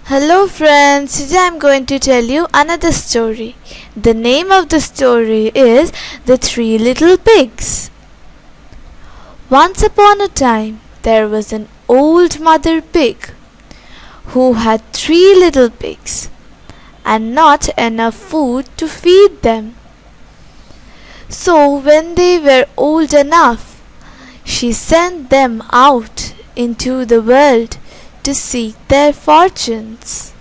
Hello friends, today I'm going to tell you another story. The name of the story is The Three Little Pigs. Once upon a time, there was an old mother pig who had three little pigs and not enough food to feed them. So when they were old enough, she sent them out into the world to seek their fortunes.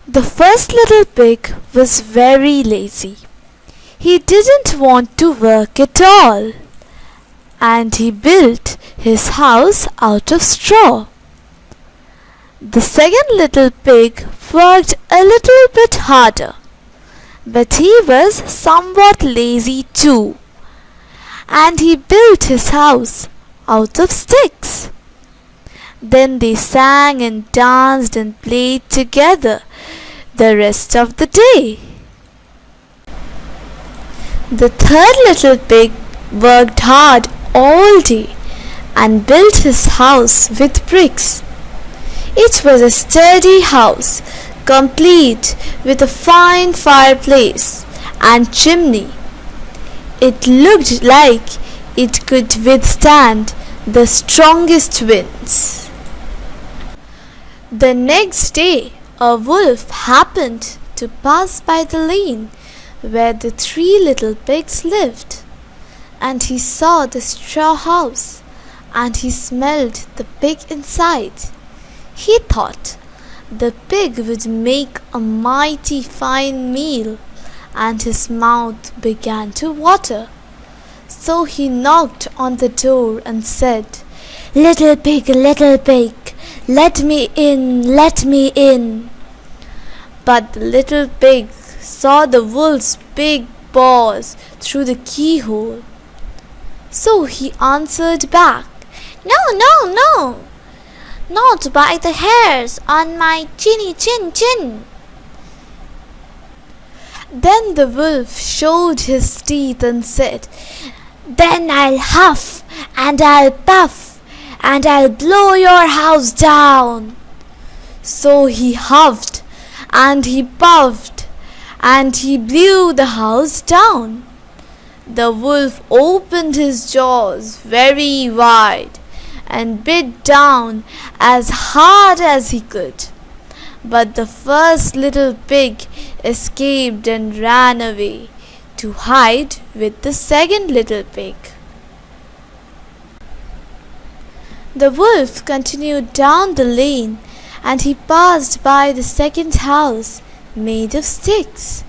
The first little pig was very lazy. He didn't want to work at all, and he built his house out of straw. The second little pig worked a little bit harder, but he was somewhat lazy too, and he built his house out of sticks. Then they sang and danced and played together the rest of the day. The third little pig worked hard all day and built his house with bricks. It was a sturdy house, complete with a fine fireplace and chimney. It looked like it could withstand the strongest winds. The next day, a wolf happened to pass by the lane where the three little pigs lived, and he saw the straw house, and he smelled the pig inside. He thought the pig would make a mighty fine meal, and his mouth began to water. So he knocked on the door and said, little pig, let me in, let me in." But the little pig saw the wolf's big paws through the keyhole. So he answered back, "No, no, no, not by the hairs on my chinny chin." Then the wolf showed his teeth and said, "Then I'll huff and I'll puff and I'll blow your house down." So he huffed and he puffed and he blew the house down. The wolf opened his jaws very wide and bit down as hard as he could. But the first little pig escaped and ran away to hide with the second little pig. The wolf continued down the lane, and he passed by the second house made of sticks,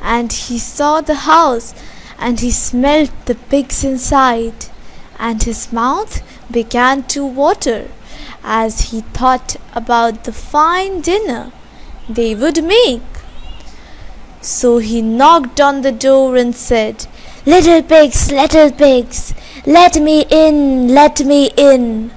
and he saw the house, and he smelt the pigs inside, and his mouth began to water as he thought about the fine dinner they would make. So he knocked on the door and said, little pigs, let me in, let me in."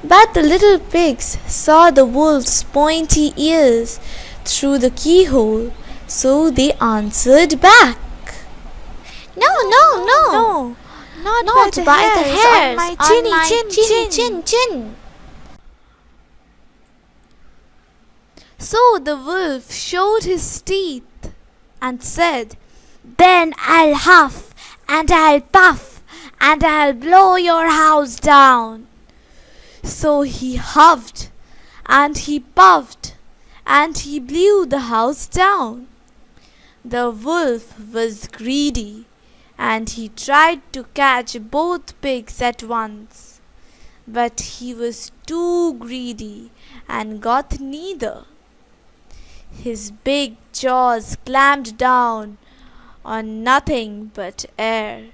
But the little pigs saw the wolf's pointy ears through the keyhole, so they answered back, "No, no, no, not by the hairs on my chin." So the wolf showed his teeth and said, "Then I'll huff and I'll puff and I'll blow your house down." So he huffed and he puffed and he blew the house down. The wolf was greedy and he tried to catch both pigs at once, but he was too greedy and got neither. His big jaws clamped down on nothing but air,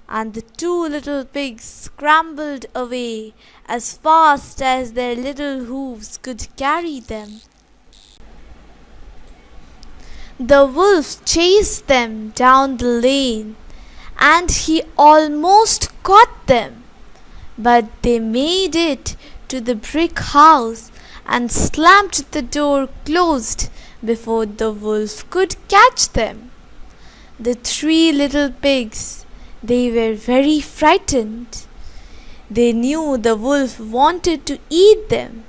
and the two little pigs scrambled away as fast as their little hooves could carry them. The wolf chased them down the lane, and he almost caught them, but they made it to the brick house and slammed the door closed before the wolf could catch them. The three little pigs, they were very frightened. They knew the wolf wanted to eat them,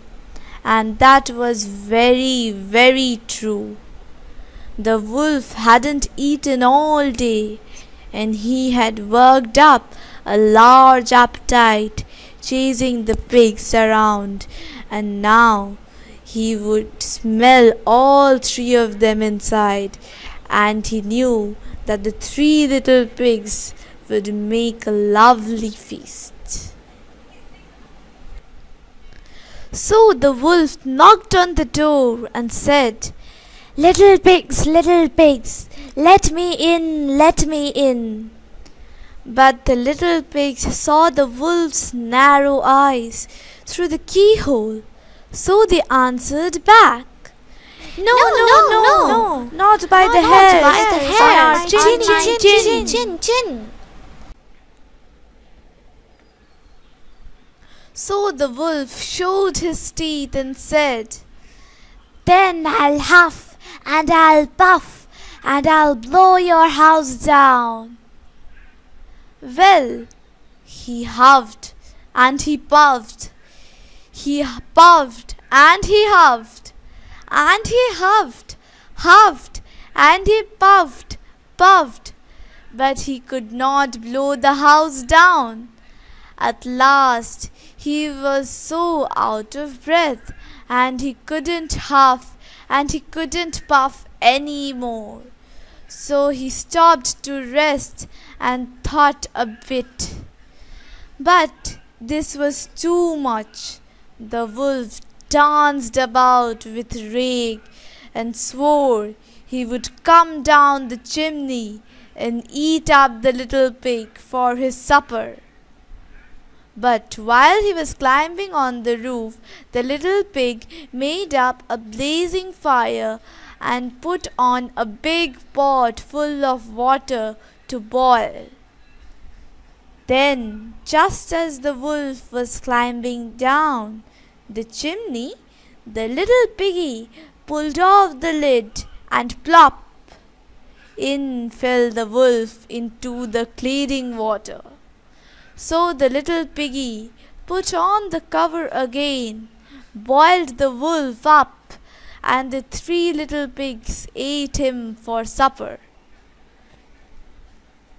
And that was very, very true. The wolf hadn't eaten all day, and he had worked up a large appetite chasing the pigs around, and now he would smell all three of them inside, and he knew that the three little pigs would make a lovely feast. So the wolf knocked on the door and said, little pigs, let me in, let me in. But the little pigs saw the wolf's narrow eyes through the keyhole, so they answered back, no, not by the hair, on our chin. So the wolf showed his teeth and said, then I'll huff and I'll puff and I'll blow your house down. Well, he huffed and he puffed. He puffed and he huffed. And he huffed and he puffed. But he could not blow the house down. At last he was so out of breath, and he couldn't huff and he couldn't puff any more. So he stopped to rest and thought a bit. But this was too much. The wolf danced about with rage and swore he would come down the chimney and eat up the little pig for his supper. But while he was climbing on the roof, the little pig made up a blazing fire and put on a big pot full of water to boil. Then, just as the wolf was climbing down the chimney, the little piggy pulled off the lid and plop! In fell the wolf into the clearing water. So the little piggy put on the cover again, boiled the wolf up, and the three little pigs ate him for supper.